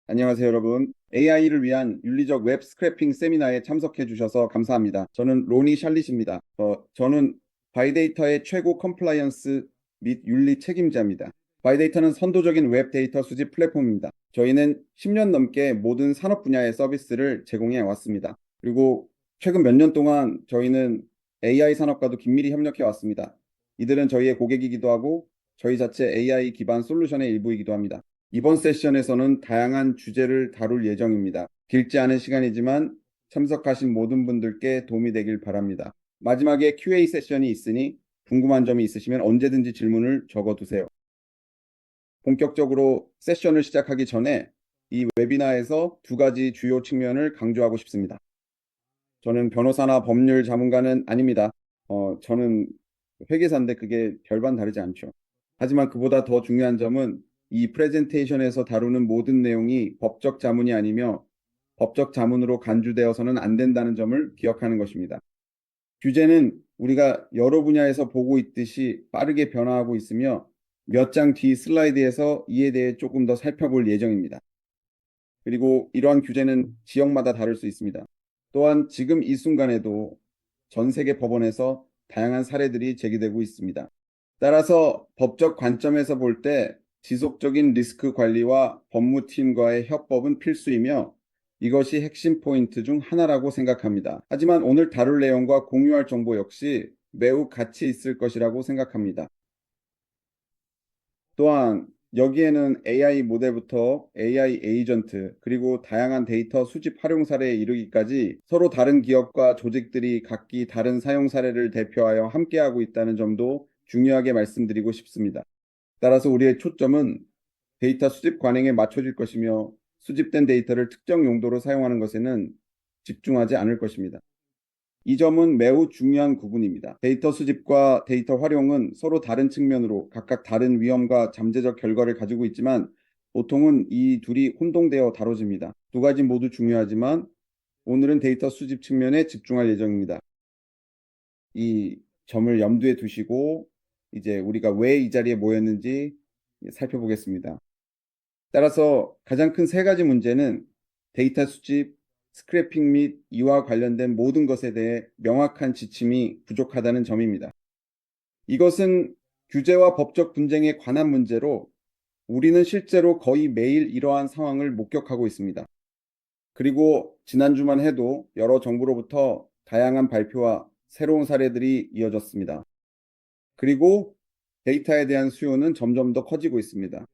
안녕하세요, 여러분. AI를 위한 윤리적 웹 스크래핑 세미나에 참석해 주셔서 감사합니다. 저는 로니 샬릿입니다. 저는 바이데이터의 최고 컴플라이언스 및 윤리 책임자입니다. 바이데이터는 선도적인 웹 데이터 수집 플랫폼입니다. 저희는 10년 넘게 모든 산업 분야의 서비스를 제공해 왔습니다. 그리고 최근 몇 년 동안 저희는 AI 산업과도 긴밀히 협력해 왔습니다. 이들은 저희의 고객이기도 하고 저희 자체 AI 기반 솔루션의 일부이기도 합니다. 이번 세션에서는 다양한 주제를 다룰 예정입니다. 길지 않은 시간이지만 참석하신 모든 분들께 도움이 되길 바랍니다. 마지막에 Q&A 세션이 있으니 궁금한 점이 있으시면 언제든지 질문을 적어두세요. 본격적으로 세션을 시작하기 전에 이 웨비나에서 두 가지 주요 측면을 강조하고 싶습니다. 저는 변호사나 법률 자문가는 아닙니다. 저는 회계사인데 그게 별반 다르지 않죠. 하지만 그보다 더 중요한 점은 이 프레젠테이션에서 다루는 모든 내용이 법적 자문이 아니며 법적 자문으로 간주되어서는 안 된다는 점을 기억하는 것입니다. 규제는 우리가 여러 분야에서 보고 있듯이 빠르게 변화하고 있으며 몇 장 뒤 슬라이드에서 이에 대해 조금 더 살펴볼 예정입니다. 그리고 이러한 규제는 지역마다 다를 수 있습니다. 또한 지금 이 순간에도 전 세계 법원에서 다양한 사례들이 제기되고 있습니다. 따라서 법적 관점에서 볼 때 지속적인 리스크 관리와 법무팀과의 협업은 필수이며 이것이 핵심 포인트 중 하나라고 생각합니다. 하지만 오늘 다룰 내용과 공유할 정보 역시 매우 가치 있을 것이라고 생각합니다. 또한 여기에는 AI 모델부터 AI 에이전트, 그리고 다양한 데이터 수집 활용 사례에 이르기까지 서로 다른 기업과 조직들이 각기 다른 사용 사례를 대표하여 함께하고 있다는 점도 중요하게 말씀드리고 싶습니다. 따라서 우리의 초점은 데이터 수집 관행에 맞춰질 것이며 수집된 데이터를 특정 용도로 사용하는 것에는 집중하지 않을 것입니다. 이 점은 매우 중요한 구분입니다. 데이터 수집과 데이터 활용은 서로 다른 측면으로 각각 다른 위험과 잠재적 결과를 가지고 있지만 보통은 이 둘이 혼동되어 다뤄집니다. 두 가지 모두 중요하지만 오늘은 데이터 수집 측면에 집중할 예정입니다. 이 점을 염두에 두시고 이제 우리가 왜 이 자리에 모였는지 살펴보겠습니다. 따라서 가장 큰 세 가지 문제는 데이터 수집, 스크래핑 및 이와 관련된 모든 것에 대해 명확한 지침이 부족하다는 점입니다. 이것은 규제와 법적 분쟁에 관한 문제로 우리는 실제로 거의 매일 이러한 상황을 목격하고 있습니다. 그리고 지난주만 해도 여러 정부로부터 다양한 발표와 새로운 사례들이 이어졌습니다. 그리고 데이터에 대한 수요는 점점 더 커지고 있습니다.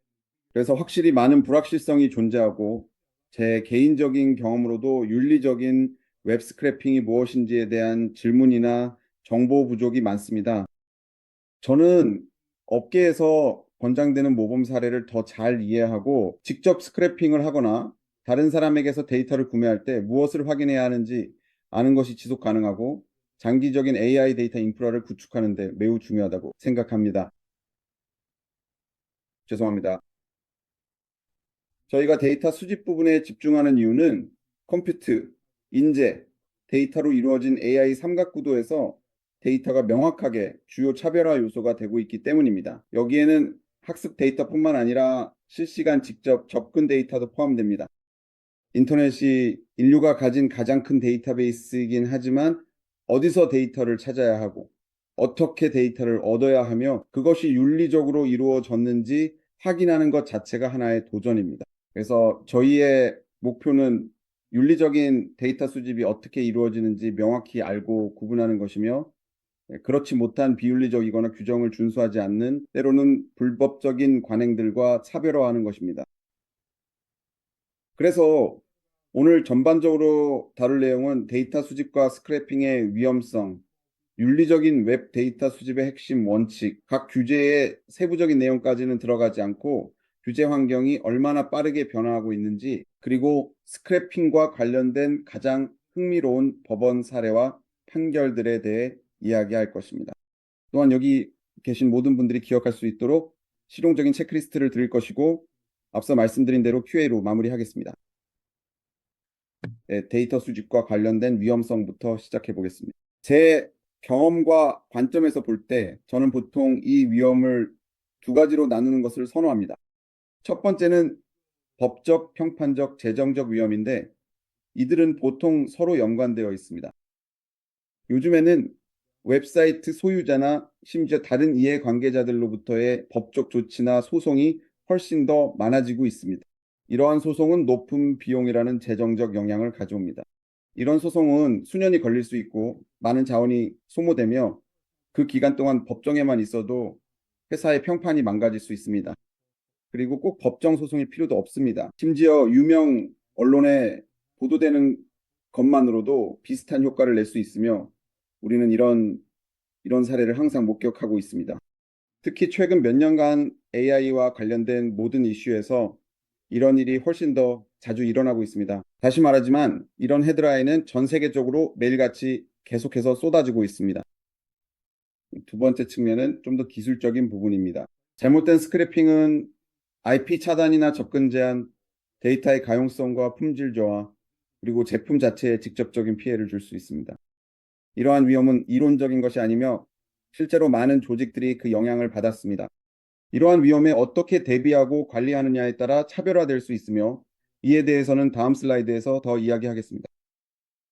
그래서 확실히 많은 불확실성이 존재하고 제 개인적인 경험으로도 윤리적인 웹 스크래핑이 무엇인지에 대한 질문이나 정보 부족이 많습니다. 저는 업계에서 권장되는 모범 사례를 더 잘 이해하고 직접 스크래핑을 하거나 다른 사람에게서 데이터를 구매할 때 무엇을 확인해야 하는지 아는 것이 지속 가능하고 장기적인 AI 데이터 인프라를 구축하는 데 매우 중요하다고 생각합니다. 죄송합니다. 저희가 데이터 수집 부분에 집중하는 이유는 컴퓨트, 인재, 데이터로 이루어진 AI 삼각구도에서 데이터가 명확하게 주요 차별화 요소가 되고 있기 때문입니다. 여기에는 학습 데이터뿐만 아니라 실시간 직접 접근 데이터도 포함됩니다. 인터넷이 인류가 가진 가장 큰 데이터베이스이긴 하지만 어디서 데이터를 찾아야 하고 어떻게 데이터를 얻어야 하며 그것이 윤리적으로 이루어졌는지 확인하는 것 자체가 하나의 도전입니다. 그래서 저희의 목표는 윤리적인 데이터 수집이 어떻게 이루어지는지 명확히 알고 구분하는 것이며 그렇지 못한 비윤리적이거나 규정을 준수하지 않는 때로는 불법적인 관행들과 차별화하는 것입니다. 그래서 오늘 전반적으로 다룰 내용은 데이터 수집과 스크래핑의 위험성, 윤리적인 웹 데이터 수집의 핵심 원칙, 각 규제의 세부적인 내용까지는 들어가지 않고 규제 환경이 얼마나 빠르게 변화하고 있는지, 그리고 스크래핑과 관련된 가장 흥미로운 법원 사례와 판결들에 대해 이야기할 것입니다. 또한 여기 계신 모든 분들이 기억할 수 있도록 실용적인 체크리스트를 드릴 것이고 앞서 말씀드린 대로 QA로 마무리하겠습니다. 데이터 수집과 관련된 위험성부터 시작해 보겠습니다. 제 경험과 관점에서 볼 때 저는 보통 이 위험을 두 가지로 나누는 것을 선호합니다. 첫 번째는 법적, 평판적, 재정적 위험인데 이들은 보통 서로 연관되어 있습니다. 요즘에는 웹사이트 소유자나 심지어 다른 이해관계자들로부터의 법적 조치나 소송이 훨씬 더 많아지고 있습니다. 이러한 소송은 높은 비용이라는 재정적 영향을 가져옵니다. 이런 소송은 수년이 걸릴 수 있고 많은 자원이 소모되며 그 기간 동안 법정에만 있어도 회사의 평판이 망가질 수 있습니다. 그리고 꼭 법정 소송일 필요도 없습니다. 심지어 유명 언론에 보도되는 것만으로도 비슷한 효과를 낼 수 있으며 우리는 이런 사례를 항상 목격하고 있습니다. 특히 최근 몇 년간 AI와 관련된 모든 이슈에서 이런 일이 훨씬 더 자주 일어나고 있습니다. 다시 말하지만 이런 헤드라인은 전 세계적으로 매일같이 계속해서 쏟아지고 있습니다. 두 번째 측면은 좀 더 기술적인 부분입니다. 잘못된 스크래핑은 IP 차단이나 접근 제한, 데이터의 가용성과 품질 저하, 그리고 제품 자체에 직접적인 피해를 줄 수 있습니다. 이러한 위험은 이론적인 것이 아니며 실제로 많은 조직들이 그 영향을 받았습니다. 이러한 위험에 어떻게 대비하고 관리하느냐에 따라 차별화될 수 있으며 이에 대해서는 다음 슬라이드에서 더 이야기하겠습니다.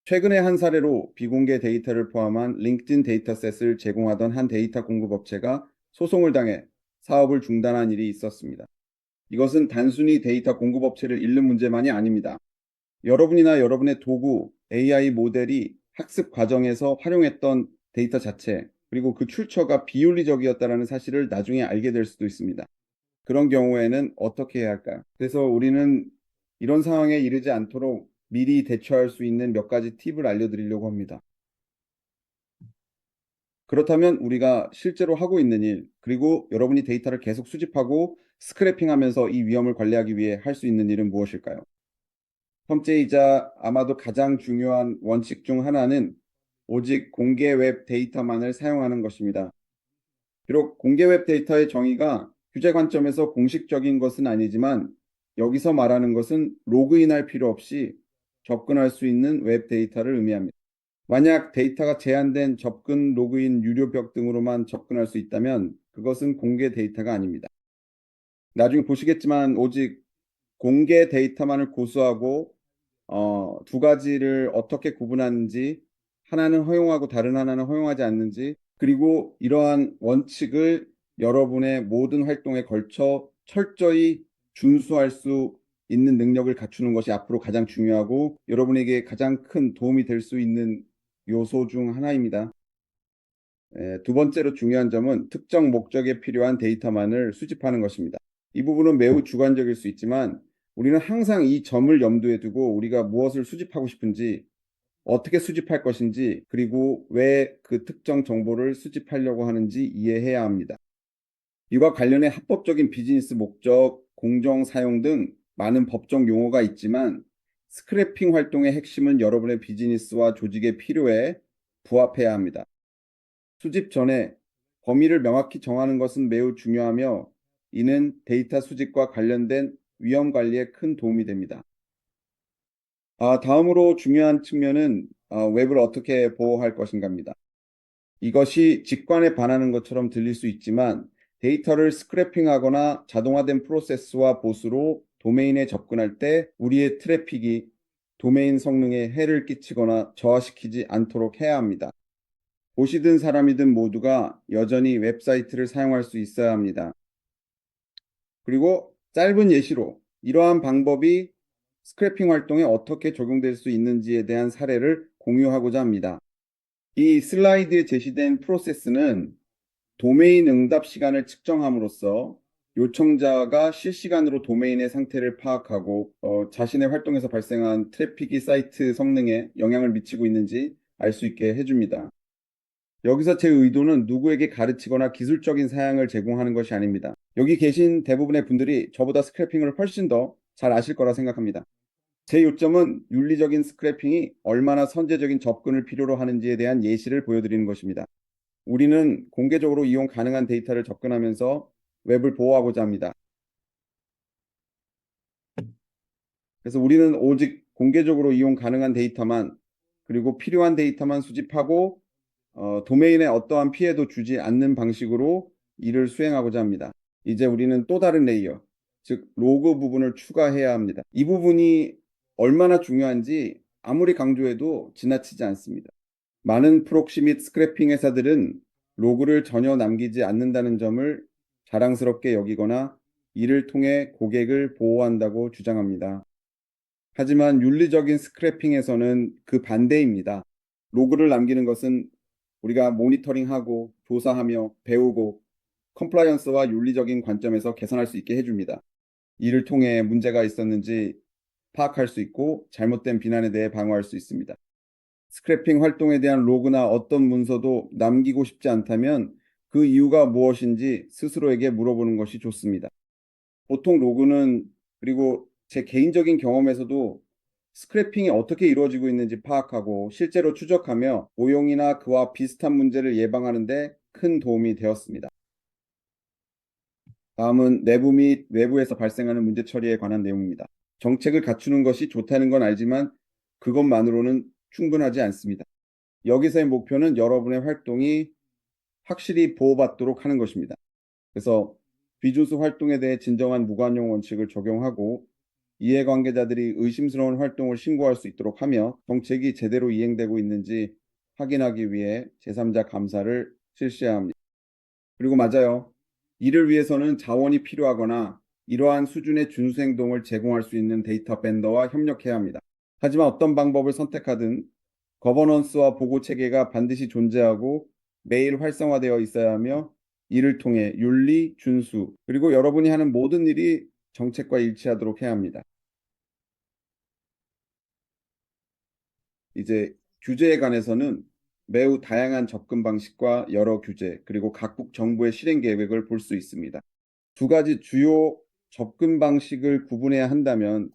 최근의 한 사례로 비공개 데이터를 포함한 링크드인 데이터셋을 제공하던 한 데이터 공급업체가 소송을 당해 사업을 중단한 일이 있었습니다. 이것은 단순히 데이터 공급업체를 잃는 문제만이 아닙니다. 여러분이나 여러분의 도구, AI 모델이 학습 과정에서 활용했던 데이터 자체, 그리고 그 출처가 비윤리적이었다는 사실을 나중에 알게 될 수도 있습니다. 그런 경우에는 어떻게 해야 할까요? 그래서 우리는 이런 상황에 이르지 않도록 미리 대처할 수 있는 몇 가지 팁을 알려드리려고 합니다. 그렇다면 우리가 실제로 하고 있는 일, 그리고 여러분이 데이터를 계속 수집하고 스크래핑하면서 이 위험을 관리하기 위해 할 수 있는 일은 무엇일까요? 첫째이자 아마도 가장 중요한 원칙 중 하나는 오직 공개 웹 데이터만을 사용하는 것입니다. 비록 공개 웹 데이터의 정의가 규제 관점에서 공식적인 것은 아니지만 여기서 말하는 것은 로그인할 필요 없이 접근할 수 있는 웹 데이터를 의미합니다. 만약 데이터가 제한된 접근, 로그인, 유료벽 등으로만 접근할 수 있다면 그것은 공개 데이터가 아닙니다. 나중에 보시겠지만 오직 공개 데이터만을 고수하고 두 가지를 어떻게 구분하는지, 하나는 허용하고 다른 하나는 허용하지 않는지, 그리고 이러한 원칙을 여러분의 모든 활동에 걸쳐 철저히 준수할 수 있는 능력을 갖추는 것이 앞으로 가장 중요하고 여러분에게 가장 큰 도움이 될 수 있는 요소 중 하나입니다. 두 번째로 중요한 점은 특정 목적에 필요한 데이터만을 수집하는 것입니다. 이 부분은 매우 주관적일 수 있지만 우리는 항상 이 점을 염두에 두고 우리가 무엇을 수집하고 싶은지, 어떻게 수집할 것인지, 그리고 왜 그 특정 정보를 수집하려고 하는지 이해해야 합니다. 이와 관련해 합법적인 비즈니스 목적, 공정 사용 등 많은 법적 용어가 있지만 스크래핑 활동의 핵심은 여러분의 비즈니스와 조직의 필요에 부합해야 합니다. 수집 전에 범위를 명확히 정하는 것은 매우 중요하며 이는 데이터 수집과 관련된 위험 관리에 큰 도움이 됩니다. 다음으로 중요한 측면은 웹을 어떻게 보호할 것인가입니다. 이것이 직관에 반하는 것처럼 들릴 수 있지만 데이터를 스크래핑하거나 자동화된 프로세스와 보수로 도메인에 접근할 때 우리의 트래픽이 도메인 성능에 해를 끼치거나 저하시키지 않도록 해야 합니다. 보시든 사람이든 모두가 여전히 웹사이트를 사용할 수 있어야 합니다. 그리고 짧은 예시로 이러한 방법이 스크래핑 활동에 어떻게 적용될 수 있는지에 대한 사례를 공유하고자 합니다. 이 슬라이드에 제시된 프로세스는 도메인 응답 시간을 측정함으로써 요청자가 실시간으로 도메인의 상태를 파악하고 자신의 활동에서 발생한 트래픽이 사이트 성능에 영향을 미치고 있는지 알 수 있게 해줍니다. 여기서 제 의도는 누구에게 가르치거나 기술적인 사양을 제공하는 것이 아닙니다. 여기 계신 대부분의 분들이 저보다 스크래핑을 훨씬 더 잘 아실 거라 생각합니다. 제 요점은 윤리적인 스크래핑이 얼마나 선제적인 접근을 필요로 하는지에 대한 예시를 보여드리는 것입니다. 우리는 공개적으로 이용 가능한 데이터를 접근하면서 웹을 보호하고자 합니다. 그래서 우리는 오직 공개적으로 이용 가능한 데이터만, 그리고 필요한 데이터만 수집하고 도메인에 어떠한 피해도 주지 않는 방식으로 일을 수행하고자 합니다. 이제 우리는 또 다른 레이어, 즉 로그 부분을 추가해야 합니다. 이 부분이 얼마나 중요한지 아무리 강조해도 지나치지 않습니다. 많은 프록시 및 스크래핑 회사들은 로그를 전혀 남기지 않는다는 점을 자랑스럽게 여기거나 이를 통해 고객을 보호한다고 주장합니다. 하지만 윤리적인 스크래핑에서는 그 반대입니다. 로그를 남기는 것은 우리가 모니터링하고 조사하며 배우고 컴플라이언스와 윤리적인 관점에서 개선할 수 있게 해줍니다. 이를 통해 문제가 있었는지 파악할 수 있고 잘못된 비난에 대해 방어할 수 있습니다. 스크래핑 활동에 대한 로그나 어떤 문서도 남기고 싶지 않다면 그 이유가 무엇인지 스스로에게 물어보는 것이 좋습니다. 보통 로그는 그리고 제 개인적인 경험에서도 스크래핑이 어떻게 이루어지고 있는지 파악하고 실제로 추적하며 오용이나 그와 비슷한 문제를 예방하는 데 큰 도움이 되었습니다. 다음은 내부 및 외부에서 발생하는 문제 처리에 관한 내용입니다. 정책을 갖추는 것이 좋다는 건 알지만 그것만으로는 충분하지 않습니다. 여기서의 목표는 여러분의 활동이 확실히 보호받도록 하는 것입니다. 그래서 비준수 활동에 대해 진정한 무관용 원칙을 적용하고 이해관계자들이 의심스러운 활동을 신고할 수 있도록 하며 정책이 제대로 이행되고 있는지 확인하기 위해 제3자 감사를 실시해야 합니다. 그리고 맞아요. 이를 위해서는 자원이 필요하거나 이러한 수준의 준수 행동을 제공할 수 있는 데이터 벤더와 협력해야 합니다. 하지만 어떤 방법을 선택하든 거버넌스와 보고 체계가 반드시 존재하고 매일 활성화되어 있어야 하며 이를 통해 윤리, 준수, 그리고 여러분이 하는 모든 일이 정책과 일치하도록 해야 합니다. 이제 규제에 관해서는 매우 다양한 접근 방식과 여러 규제, 그리고 각국 정부의 실행 계획을 볼 수 있습니다. 두 가지 주요 접근 방식을 구분해야 한다면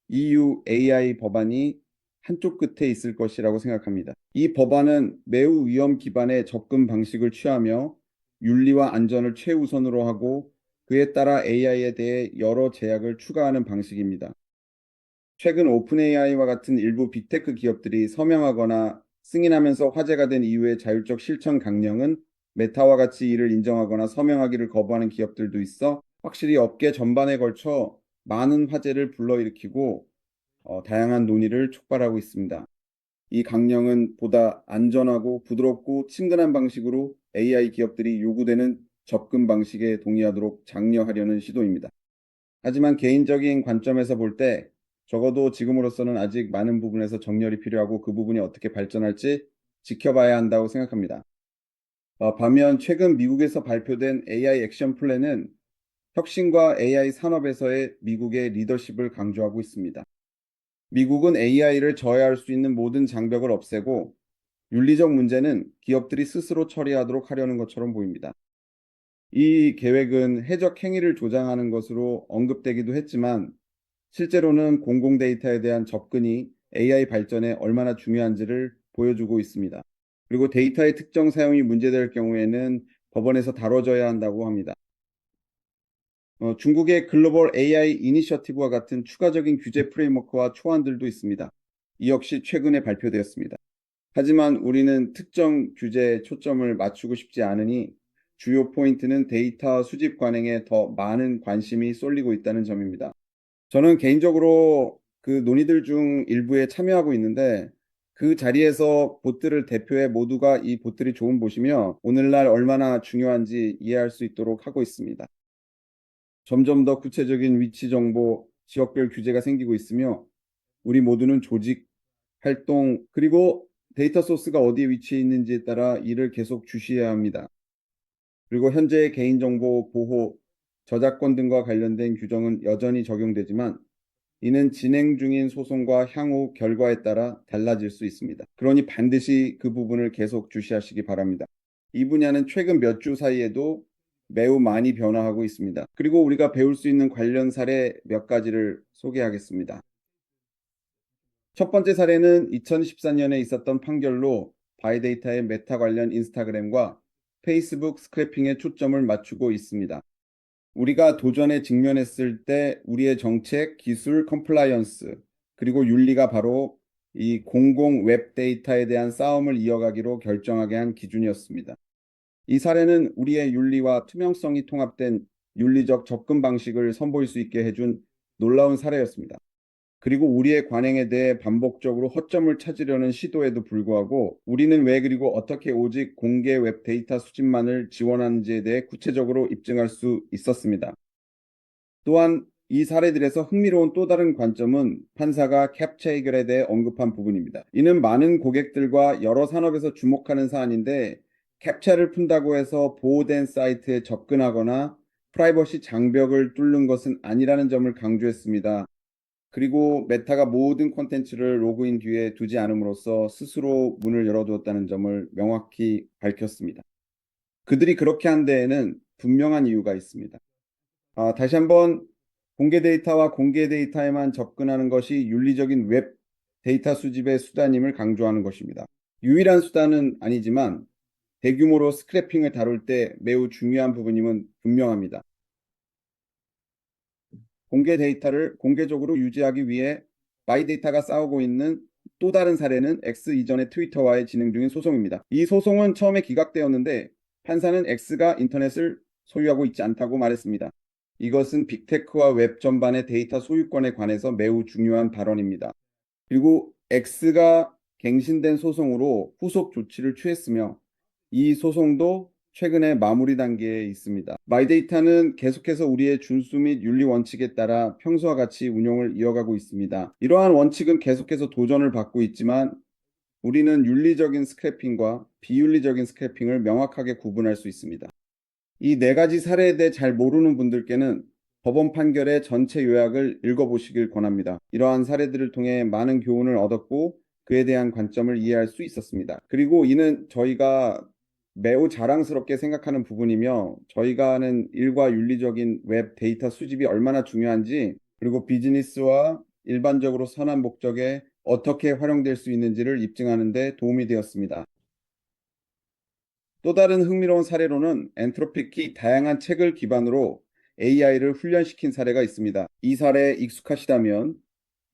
EU AI 법안이 한쪽 끝에 있을 것이라고 생각합니다. 이 법안은 매우 위험 기반의 접근 방식을 취하며 윤리와 안전을 최우선으로 하고 그에 따라 AI에 대해 여러 제약을 추가하는 방식입니다. 최근 오픈 AI와 같은 일부 빅테크 기업들이 서명하거나 승인하면서 화제가 된 이후의 자율적 실천 강령은 메타와 같이 이를 인정하거나 서명하기를 거부하는 기업들도 있어 확실히 업계 전반에 걸쳐 많은 화제를 불러일으키고 다양한 논의를 촉발하고 있습니다. 이 강령은 보다 안전하고 부드럽고 친근한 방식으로 AI 기업들이 요구되는 접근 방식에 동의하도록 장려하려는 시도입니다. 하지만 개인적인 관점에서 볼 때 적어도 지금으로서는 아직 많은 부분에서 정렬이 필요하고 그 부분이 어떻게 발전할지 지켜봐야 한다고 생각합니다. 반면 최근 미국에서 발표된 AI 액션 플랜은 혁신과 AI 산업에서의 미국의 리더십을 강조하고 있습니다. 미국은 AI를 저해할 수 있는 모든 장벽을 없애고 윤리적 문제는 기업들이 스스로 처리하도록 하려는 것처럼 보입니다. 이 계획은 해적 행위를 조장하는 것으로 언급되기도 했지만 실제로는 공공 데이터에 대한 접근이 AI 발전에 얼마나 중요한지를 보여주고 있습니다. 그리고 데이터의 특정 사용이 문제될 경우에는 법원에서 다뤄져야 한다고 합니다. 중국의 글로벌 AI 이니셔티브와 같은 추가적인 규제 프레임워크와 초안들도 있습니다. 이 역시 최근에 발표되었습니다. 하지만 우리는 특정 규제에 초점을 맞추고 싶지 않으니 주요 포인트는 데이터 수집 관행에 더 많은 관심이 쏠리고 있다는 점입니다. 저는 개인적으로 그 논의들 중 일부에 참여하고 있는데 그 자리에서 봇들을 대표해 모두가 이 봇들이 좋은 봇이며 오늘날 얼마나 중요한지 이해할 수 있도록 하고 있습니다. 점점 더 구체적인 위치 정보, 지역별 규제가 생기고 있으며 우리 모두는 조직, 활동, 그리고 데이터 소스가 어디에 위치해 있는지에 따라 이를 계속 주시해야 합니다. 그리고 현재의 개인정보 보호, 저작권 등과 관련된 규정은 여전히 적용되지만 이는 진행 중인 소송과 향후 결과에 따라 달라질 수 있습니다. 그러니 반드시 그 부분을 계속 주시하시기 바랍니다. 이 분야는 최근 몇 주 사이에도 매우 많이 변화하고 있습니다. 그리고 우리가 배울 수 있는 관련 사례 몇 가지를 소개하겠습니다. 첫 번째 사례는 2014년에 있었던 판결로 바이데이터의 메타 관련 인스타그램과 페이스북 스크래핑에 초점을 맞추고 있습니다. 우리가 도전에 직면했을 때 우리의 정책, 기술, 컴플라이언스, 그리고 윤리가 바로 이 공공 웹 데이터에 대한 싸움을 이어가기로 결정하게 한 기준이었습니다. 이 사례는 우리의 윤리와 투명성이 통합된 윤리적 접근 방식을 선보일 수 있게 해준 놀라운 사례였습니다. 그리고 우리의 관행에 대해 반복적으로 허점을 찾으려는 시도에도 불구하고 우리는 왜 그리고 어떻게 오직 공개 웹 데이터 수집만을 지원하는지에 대해 구체적으로 입증할 수 있었습니다. 또한 이 사례들에서 흥미로운 또 다른 관점은 판사가 캡처 해결에 대해 언급한 부분입니다. 이는 많은 고객들과 여러 산업에서 주목하는 사안인데 캡처를 푼다고 해서 보호된 사이트에 접근하거나 프라이버시 장벽을 뚫는 것은 아니라는 점을 강조했습니다. 그리고 메타가 모든 콘텐츠를 로그인 뒤에 두지 않음으로써 스스로 문을 열어두었다는 점을 명확히 밝혔습니다. 그들이 그렇게 한 데에는 분명한 이유가 있습니다. 다시 한번 공개 데이터와 공개 데이터에만 접근하는 것이 윤리적인 웹 데이터 수집의 수단임을 강조하는 것입니다. 유일한 수단은 아니지만 대규모로 스크래핑을 다룰 때 매우 중요한 부분임은 분명합니다. 공개 데이터를 공개적으로 유지하기 위해 바이데이터가 싸우고 있는 또 다른 사례는 X 이전의 트위터와의 진행 중인 소송입니다. 이 소송은 처음에 기각되었는데 판사는 X가 인터넷을 소유하고 있지 않다고 말했습니다. 이것은 빅테크와 웹 전반의 데이터 소유권에 관해서 매우 중요한 발언입니다. 그리고 X가 갱신된 소송으로 후속 조치를 취했으며 이 소송도 최근에 마무리 단계에 있습니다. 마이데이터는 계속해서 우리의 준수 및 윤리 원칙에 따라 평소와 같이 운용을 이어가고 있습니다. 이러한 원칙은 계속해서 도전을 받고 있지만 우리는 윤리적인 스크래핑과 비윤리적인 스크래핑을 명확하게 구분할 수 있습니다. 이 네 가지 사례에 대해 잘 모르는 분들께는 법원 판결의 전체 요약을 읽어보시길 권합니다. 이러한 사례들을 통해 많은 교훈을 얻었고 그에 대한 관점을 이해할 수 있었습니다. 그리고 이는 저희가 매우 자랑스럽게 생각하는 부분이며 저희가 하는 일과 윤리적인 웹 데이터 수집이 얼마나 중요한지 그리고 비즈니스와 일반적으로 선한 목적에 어떻게 활용될 수 있는지를 입증하는 데 도움이 되었습니다. 또 다른 흥미로운 사례로는 엔트로픽이 다양한 책을 기반으로 AI를 훈련시킨 사례가 있습니다. 이 사례에 익숙하시다면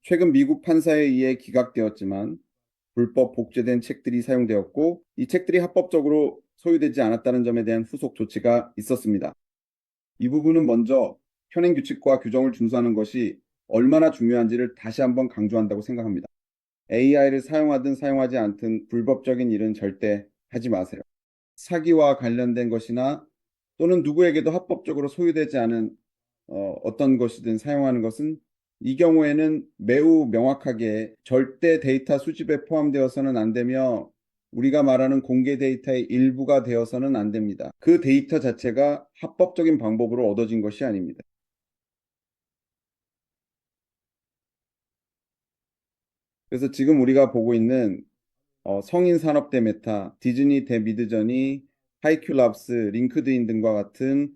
최근 미국 판사에 의해 기각되었지만 불법 복제된 책들이 사용되었고 이 책들이 합법적으로 소유되지 않았다는 점에 대한 후속 조치가 있었습니다. 이 부분은 먼저 현행 규칙과 규정을 준수하는 것이 얼마나 중요한지를 다시 한번 강조한다고 생각합니다. AI를 사용하든 사용하지 않든 불법적인 일은 절대 하지 마세요. 사기와 관련된 것이나 또는 누구에게도 합법적으로 소유되지 않은 어떤 것이든 사용하는 것은 이 경우에는 매우 명확하게 절대 데이터 수집에 포함되어서는 안 되며 우리가 말하는 공개 데이터의 일부가 되어서는 안 됩니다. 그 데이터 자체가 합법적인 방법으로 얻어진 것이 아닙니다. 그래서 지금 우리가 보고 있는 성인 산업 대 메타, 디즈니 대 미드저니, 하이큐labs, 링크드인 등과 같은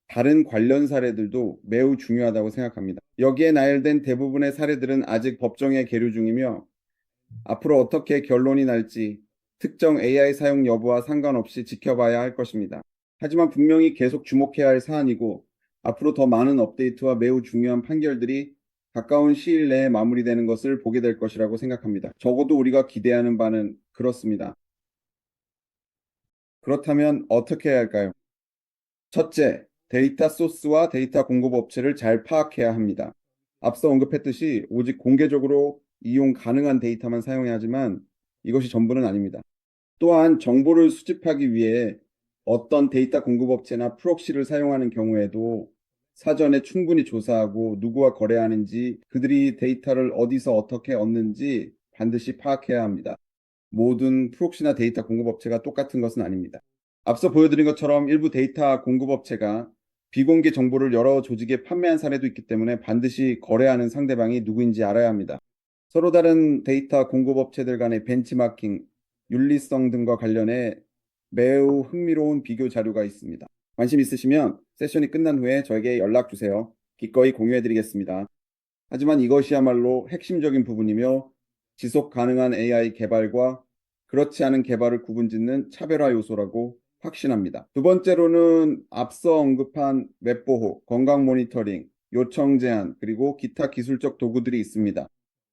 다른 관련 사례들도 매우 중요하다고 생각합니다. 여기에 나열된 대부분의 사례들은 아직 법정에 계류 중이며 앞으로 어떻게 결론이 날지 특정 AI 사용 여부와 상관없이 지켜봐야 할 것입니다. 하지만 분명히 계속 주목해야 할 사안이고 앞으로 더 많은 업데이트와 매우 중요한 판결들이 가까운 시일 내에 마무리되는 것을 보게 될 것이라고 생각합니다. 적어도 우리가 기대하는 바는 그렇습니다. 그렇다면 어떻게 해야 할까요? 첫째, 데이터 소스와 데이터 공급 업체를 잘 파악해야 합니다. 앞서 언급했듯이 오직 공개적으로 이용 가능한 데이터만 사용해야 하지만 이것이 전부는 아닙니다. 또한 정보를 수집하기 위해 어떤 데이터 공급업체나 프록시를 사용하는 경우에도 사전에 충분히 조사하고 누구와 거래하는지 그들이 데이터를 어디서 어떻게 얻는지 반드시 파악해야 합니다. 모든 프록시나 데이터 공급업체가 똑같은 것은 아닙니다. 앞서 보여드린 것처럼 일부 데이터 공급업체가 비공개 정보를 여러 조직에 판매한 사례도 있기 때문에 반드시 거래하는 상대방이 누구인지 알아야 합니다. 서로 다른 데이터 공급업체들 간의 벤치마킹, 윤리성 등과 관련해 매우 흥미로운 비교 자료가 있습니다. 관심 있으시면 세션이 끝난 후에 저에게 연락 주세요. 기꺼이 공유해 드리겠습니다. 하지만 이것이야말로 핵심적인 부분이며 지속 가능한 AI 개발과 그렇지 않은 개발을 구분짓는 차별화 요소라고 확신합니다. 두 번째로는 앞서 언급한 웹 보호, 건강 모니터링, 요청 제한, 그리고 기타 기술적 도구들이 있습니다.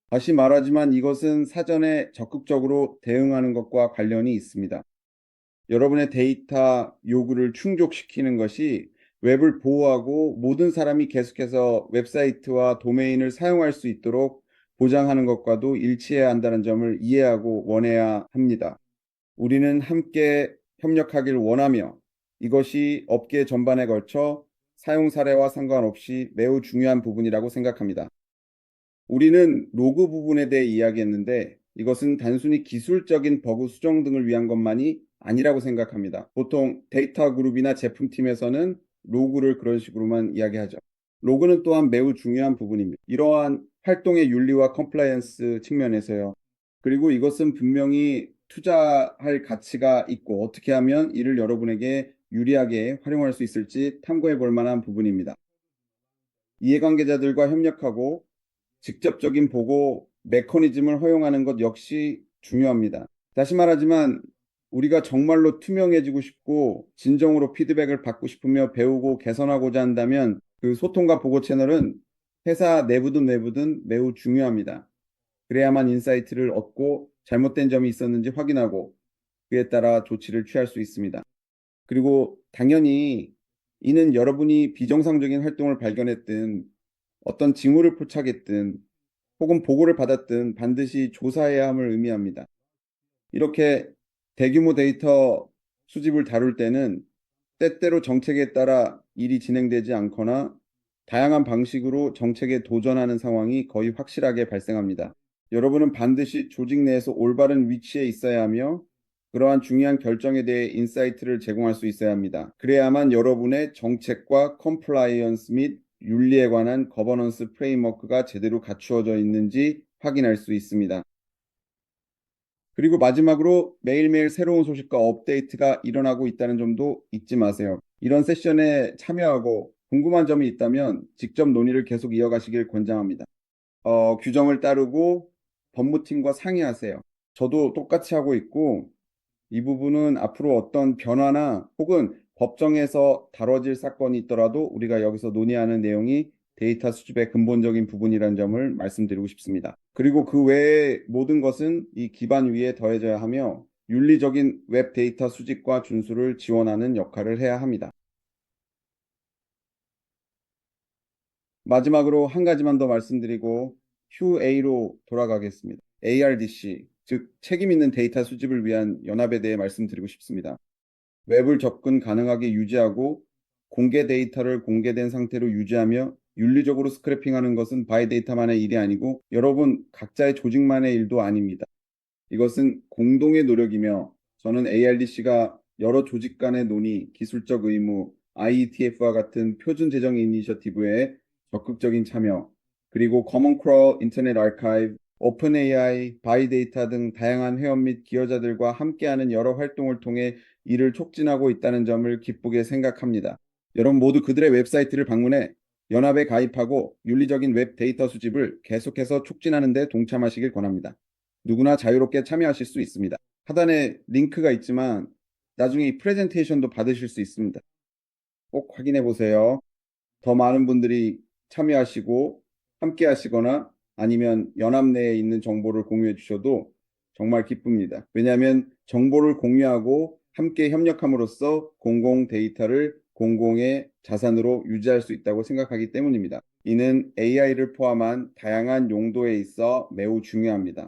다시 말하지만 이것은 사전에 적극적으로 대응하는 것과 관련이 있습니다. 여러분의 데이터 요구를 충족시키는 것이 웹을 보호하고 모든 사람이 계속해서 웹사이트와 도메인을 사용할 수 있도록 보장하는 것과도 일치해야 한다는 점을 이해하고 원해야 합니다. 우리는 함께 협력하길 원하며 이것이 업계 전반에 걸쳐 사용 사례와 상관없이 매우 중요한 부분이라고 생각합니다. 우리는 로그 부분에 대해 이야기했는데 이것은 단순히 기술적인 버그 수정 등을 위한 것만이 아니라고 생각합니다. 보통 데이터 그룹이나 제품팀에서는 로그를 그런 식으로만 이야기하죠. 로그는 또한 매우 중요한 부분입니다. 이러한 활동의 윤리와 컴플라이언스 측면에서요. 그리고 이것은 분명히 투자할 가치가 있고 어떻게 하면 이를 여러분에게 유리하게 활용할 수 있을지 탐구해 볼 만한 부분입니다. 이해관계자들과 협력하고 직접적인 보고 메커니즘을 허용하는 것 역시 중요합니다. 다시 말하지만 우리가 정말로 투명해지고 싶고 진정으로 피드백을 받고 싶으며 배우고 개선하고자 한다면 그 소통과 보고 채널은 회사 내부든 외부든 매우 중요합니다. 그래야만 인사이트를 얻고 잘못된 점이 있었는지 확인하고 그에 따라 조치를 취할 수 있습니다. 그리고 당연히 이는 여러분이 비정상적인 활동을 발견했든 어떤 징후를 포착했든 혹은 보고를 받았든 반드시 조사해야 함을 의미합니다. 이렇게 대규모 데이터 수집을 다룰 때는 때때로 정책에 따라 일이 진행되지 않거나 다양한 방식으로 정책에 도전하는 상황이 거의 확실하게 발생합니다. 여러분은 반드시 조직 내에서 올바른 위치에 있어야 하며 그러한 중요한 결정에 대해 인사이트를 제공할 수 있어야 합니다. 그래야만 여러분의 정책과 컴플라이언스 및 윤리에 관한 거버넌스 프레임워크가 제대로 갖추어져 있는지 확인할 수 있습니다. 그리고 마지막으로 매일매일 새로운 소식과 업데이트가 일어나고 있다는 점도 잊지 마세요. 이런 세션에 참여하고 궁금한 점이 있다면 직접 논의를 계속 이어가시길 권장합니다. 규정을 따르고 법무팀과 상의하세요. 저도 똑같이 하고 있고 이 부분은 앞으로 어떤 변화나 혹은 법정에서 다뤄질 사건이 있더라도 우리가 여기서 논의하는 내용이 데이터 수집의 근본적인 부분이라는 점을 말씀드리고 싶습니다. 그리고 그 외의 모든 것은 이 기반 위에 더해져야 하며 윤리적인 웹 데이터 수집과 준수를 지원하는 역할을 해야 합니다. 마지막으로 한 가지만 더 말씀드리고 QA로 돌아가겠습니다. ARDC, 즉 책임 있는 데이터 수집을 위한 연합에 대해 말씀드리고 싶습니다. 웹을 접근 가능하게 유지하고 공개 데이터를 공개된 상태로 유지하며 윤리적으로 스크래핑하는 것은 바이데이터만의 일이 아니고 여러분 각자의 조직만의 일도 아닙니다. 이것은 공동의 노력이며 저는 ARDC가 여러 조직 간의 논의, 기술적 의무, IETF와 같은 표준 재정 이니셔티브에 적극적인 참여, 그리고 커먼 크롤 인터넷 아카이브, 오픈 AI, 바이데이터 등 다양한 회원 및 기여자들과 함께하는 여러 활동을 통해 이를 촉진하고 있다는 점을 기쁘게 생각합니다. 여러분 모두 그들의 웹사이트를 방문해 연합에 가입하고 윤리적인 웹 데이터 수집을 계속해서 촉진하는 데 동참하시길 권합니다. 누구나 자유롭게 참여하실 수 있습니다. 하단에 링크가 있지만 나중에 이 프레젠테이션도 받으실 수 있습니다. 꼭 확인해 보세요. 더 많은 분들이 참여하시고 함께 하시거나 아니면 연합 내에 있는 정보를 공유해 주셔도 정말 기쁩니다. 왜냐하면 정보를 공유하고 함께 협력함으로써 공공 데이터를 공공의 자산으로 유지할 수 있다고 생각하기 때문입니다. 이는 AI를 포함한 다양한 용도에 있어 매우 중요합니다.